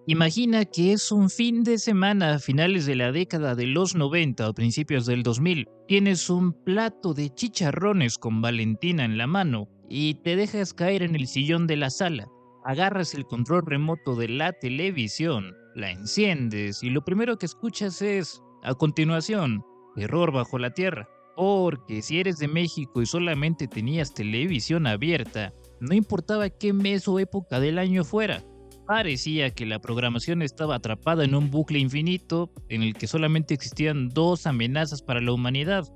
Imagina que es un fin de semana a finales de la década de los 90 o principios del 2000. Tienes un plato de chicharrones con Valentina en la mano y te dejas caer en el sillón de la sala. Agarras el control remoto de la televisión, la enciendes y lo primero que escuchas es, a continuación, Terror bajo la tierra. Porque si eres de México y solamente tenías televisión abierta, no importaba qué mes o época del año fuera, parecía que la programación estaba atrapada en un bucle infinito en el que solamente existían dos amenazas para la humanidad.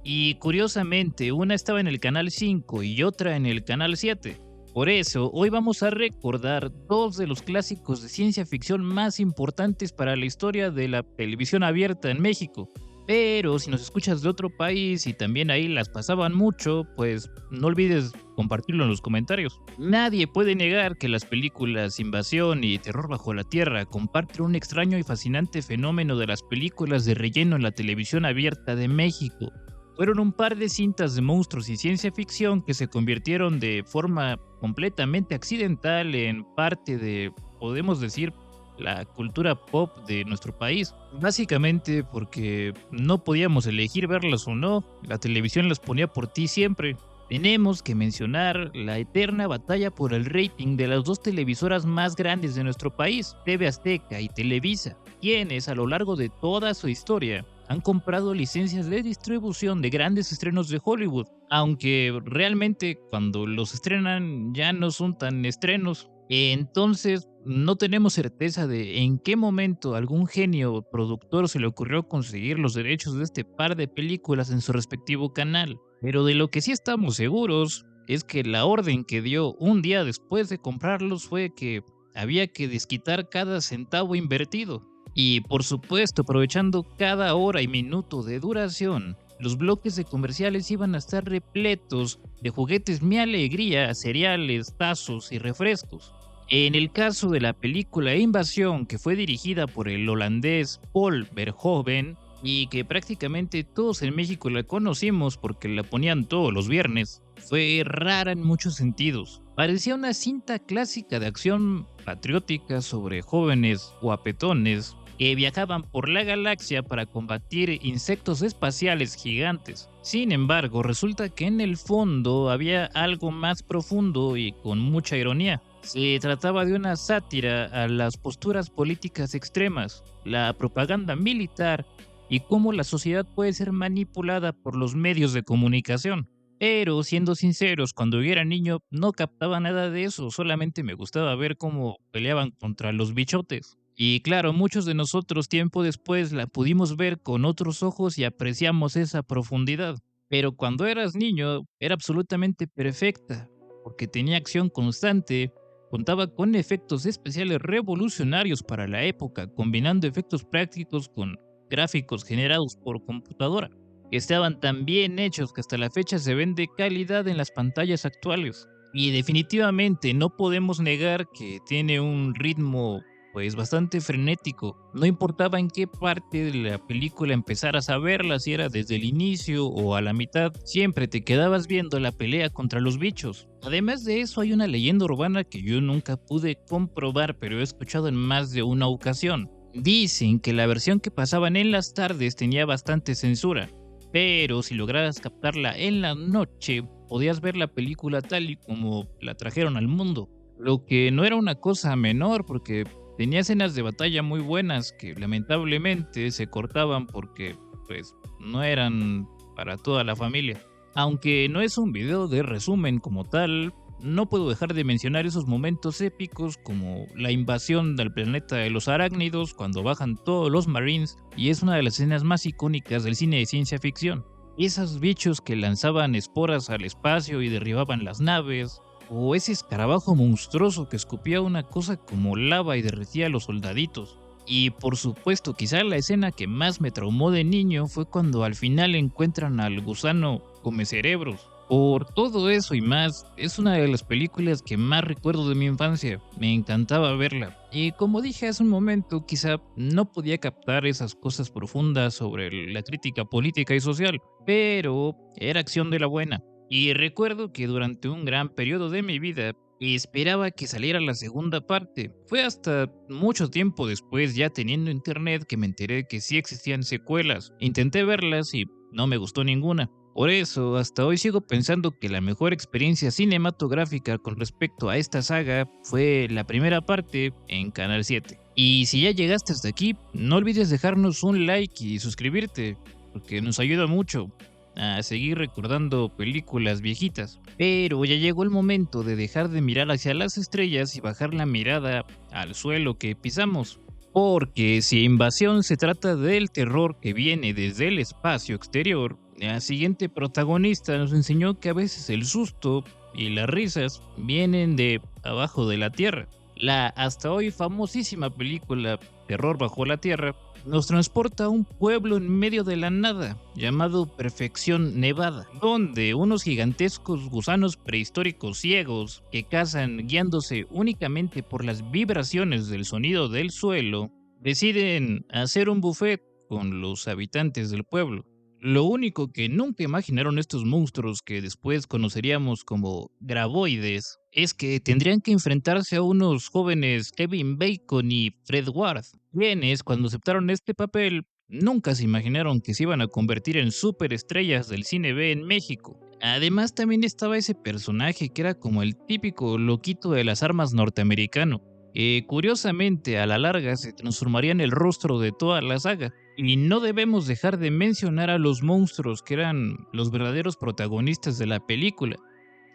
Y curiosamente, una estaba en el canal 5 y otra en el canal 7. Por eso, hoy vamos a recordar dos de los clásicos de ciencia ficción más importantes para la historia de la televisión abierta en México. Pero si nos escuchas de otro país y también ahí las pasaban mucho, pues no olvides compartirlo en los comentarios. Nadie puede negar que las películas Invasión y Terror bajo la Tierra comparten un extraño y fascinante fenómeno de las películas de relleno en la televisión abierta de México. Fueron un par de cintas de monstruos y ciencia ficción que se convirtieron de forma completamente accidental en parte de, podemos decir, la cultura pop de nuestro país. Básicamente porque no podíamos elegir verlas o no, la televisión las ponía por ti siempre. Tenemos que mencionar la eterna batalla por el rating de las dos televisoras más grandes de nuestro país, TV Azteca y Televisa, quienes a lo largo de toda su historia han comprado licencias de distribución de grandes estrenos de Hollywood, aunque realmente cuando los estrenan ya no son tan estrenos. Entonces, no tenemos certeza de en qué momento algún genio o productor se le ocurrió conseguir los derechos de este par de películas en su respectivo canal. Pero de lo que sí estamos seguros es que la orden que dio un día después de comprarlos fue que había que desquitar cada centavo invertido. Y por supuesto, aprovechando cada hora y minuto de duración, los bloques de comerciales iban a estar repletos de juguetes Mi Alegría, cereales, tazos y refrescos. En el caso de la película Invasión, que fue dirigida por el holandés Paul Verhoeven, y que prácticamente todos en México la conocimos porque la ponían todos los viernes, fue rara en muchos sentidos. Parecía una cinta clásica de acción patriótica sobre jóvenes guapetones que viajaban por la galaxia para combatir insectos espaciales gigantes. Sin embargo, resulta que en el fondo había algo más profundo y con mucha ironía. Se trataba de una sátira a las posturas políticas extremas, la propaganda militar y cómo la sociedad puede ser manipulada por los medios de comunicación. Pero, siendo sinceros, cuando yo era niño no captaba nada de eso, solamente me gustaba ver cómo peleaban contra los bichotes. Y claro, muchos de nosotros tiempo después la pudimos ver con otros ojos y apreciamos esa profundidad. Pero cuando eras niño era absolutamente perfecta, porque tenía acción constante, contaba con efectos especiales revolucionarios para la época, combinando efectos prácticos con gráficos generados por computadora, que estaban tan bien hechos que hasta la fecha se ven de calidad en las pantallas actuales. Y definitivamente no podemos negar que tiene un ritmo pues bastante frenético. No importaba en qué parte de la película empezaras a verla, si era desde el inicio o a la mitad, siempre te quedabas viendo la pelea contra los bichos. Además de eso, hay una leyenda urbana que yo nunca pude comprobar, pero he escuchado en más de una ocasión. Dicen que la versión que pasaban en las tardes tenía bastante censura, pero si lograbas captarla en la noche, podías ver la película tal y como la trajeron al mundo. Lo que no era una cosa menor porque tenía escenas de batalla muy buenas que lamentablemente se cortaban porque pues no eran para toda la familia. Aunque no es un video de resumen como tal, no puedo dejar de mencionar esos momentos épicos como la invasión del planeta de los arácnidos cuando bajan todos los Marines y es una de las escenas más icónicas del cine de ciencia ficción. Esos bichos que lanzaban esporas al espacio y derribaban las naves, o ese escarabajo monstruoso que escupía una cosa como lava y derretía a los soldaditos. Y por supuesto, quizá la escena que más me traumó de niño fue cuando al final encuentran al gusano come cerebros. Por todo eso y más, es una de las películas que más recuerdo de mi infancia. Me encantaba verla. Y como dije hace un momento, quizá no podía captar esas cosas profundas sobre la crítica política y social, pero era acción de la buena. Y recuerdo que durante un gran periodo de mi vida Esperaba que saliera la segunda parte. Fue hasta mucho tiempo después, ya teniendo internet, que me enteré que sí existían secuelas. Intenté verlas y no me gustó ninguna. Por eso, hasta hoy sigo pensando que la mejor experiencia cinematográfica con respecto a esta saga fue la primera parte en Canal 7. Y si ya llegaste hasta aquí, no olvides dejarnos un like y suscribirte, porque nos ayuda mucho a seguir recordando películas viejitas. Pero ya llegó el momento de dejar de mirar hacia las estrellas y bajar la mirada al suelo que pisamos. Porque si Invasión se trata del terror que viene desde el espacio exterior, la siguiente protagonista nos enseñó que a veces el susto y las risas vienen de abajo de la Tierra. La hasta hoy famosísima película Terror bajo la Tierra nos transporta a un pueblo en medio de la nada, llamado Perfección Nevada, donde unos gigantescos gusanos prehistóricos ciegos que cazan guiándose únicamente por las vibraciones del sonido del suelo, deciden hacer un buffet con los habitantes del pueblo. Lo único que nunca imaginaron estos monstruos que después conoceríamos como graboides es que tendrían que enfrentarse a unos jóvenes Kevin Bacon y Fred Ward, quienes cuando aceptaron este papel nunca se imaginaron que se iban a convertir en superestrellas del cine B en México. Además también estaba ese personaje que era como el típico loquito de las armas norteamericano, que curiosamente a la larga se transformaría en el rostro de toda la saga. Y no debemos dejar de mencionar a los monstruos que eran los verdaderos protagonistas de la película.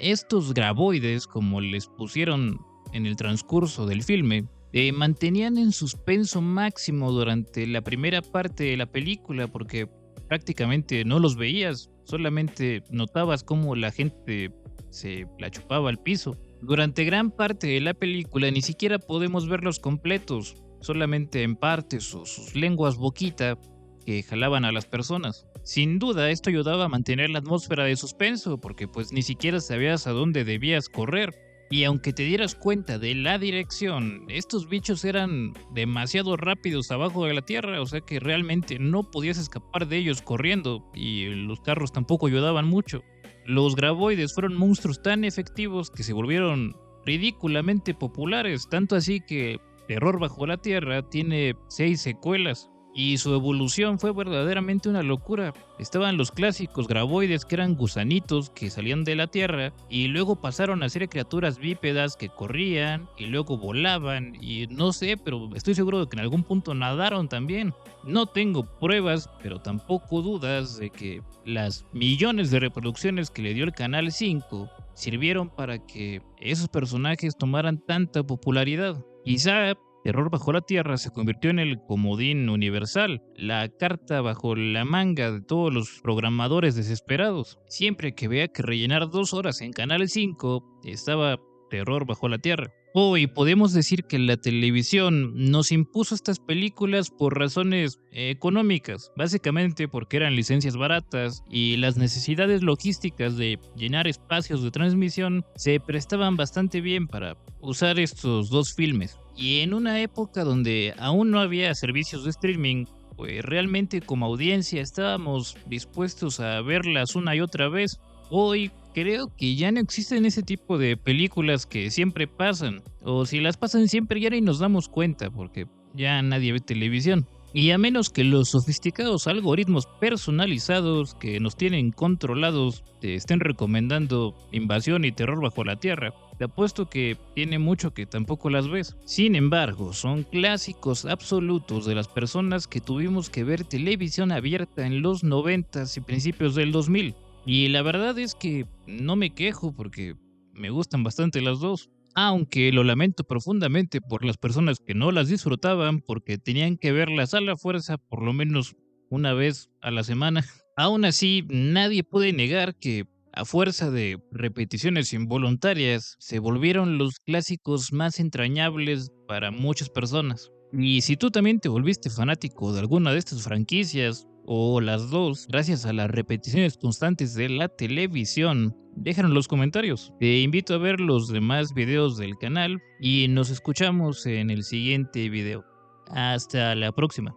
Estos graboides, como les pusieron en el transcurso del filme, mantenían en suspenso máximo durante la primera parte de la película porque prácticamente no los veías, solamente notabas cómo la gente se la chupaba al piso. Durante gran parte de la película ni siquiera podemos verlos completos, solamente en partes o sus lenguas boquita que jalaban a las personas. Sin duda esto ayudaba a mantener la atmósfera de suspenso porque pues ni siquiera sabías a dónde debías correr. Y aunque te dieras cuenta de la dirección, estos bichos eran demasiado rápidos abajo de la tierra, o sea que realmente no podías escapar de ellos corriendo y los carros tampoco ayudaban mucho. Los graboides fueron monstruos tan efectivos que se volvieron ridículamente populares, tanto así que Terror bajo la Tierra tiene 6 secuelas y su evolución fue verdaderamente una locura. Estaban los clásicos graboides que eran gusanitos que salían de la Tierra y luego pasaron a ser criaturas bípedas que corrían y luego volaban y no sé, pero estoy seguro de que en algún punto nadaron también. No tengo pruebas, pero tampoco dudas de que las millones de reproducciones que le dio el Canal 5 sirvieron para que esos personajes tomaran tanta popularidad. Quizá Terror bajo la Tierra se convirtió en el comodín universal, la carta bajo la manga de todos los programadores desesperados. Siempre que veía que rellenar 2 horas en Canal 5 estaba Terror bajo la Tierra. Hoy podemos decir que la televisión nos impuso estas películas por razones económicas, básicamente porque eran licencias baratas y las necesidades logísticas de llenar espacios de transmisión se prestaban bastante bien para usar estos dos filmes. Y en una época donde aún no había servicios de streaming, pues realmente como audiencia estábamos dispuestos a verlas una y otra vez. Hoy creo que ya no existen ese tipo de películas que siempre pasan, o si las pasan siempre ya ni nos damos cuenta porque ya nadie ve televisión. Y a menos que los sofisticados algoritmos personalizados que nos tienen controlados te estén recomendando Invasión y Terror bajo la Tierra, te apuesto que tiene mucho que tampoco las ves. Sin embargo, son clásicos absolutos de las personas que tuvimos que ver televisión abierta en los 90s y principios del 2000. Y la verdad es que no me quejo porque me gustan bastante las dos. Aunque lo lamento profundamente por las personas que no las disfrutaban porque tenían que verlas a la fuerza por lo menos una vez a la semana. Aún así, nadie puede negar que a fuerza de repeticiones involuntarias se volvieron los clásicos más entrañables para muchas personas. Y si tú también te volviste fanático de alguna de estas franquicias, o las dos, gracias a las repeticiones constantes de la televisión, déjalo en los comentarios. Te invito a ver los demás videos del canal y nos escuchamos en el siguiente video. Hasta la próxima.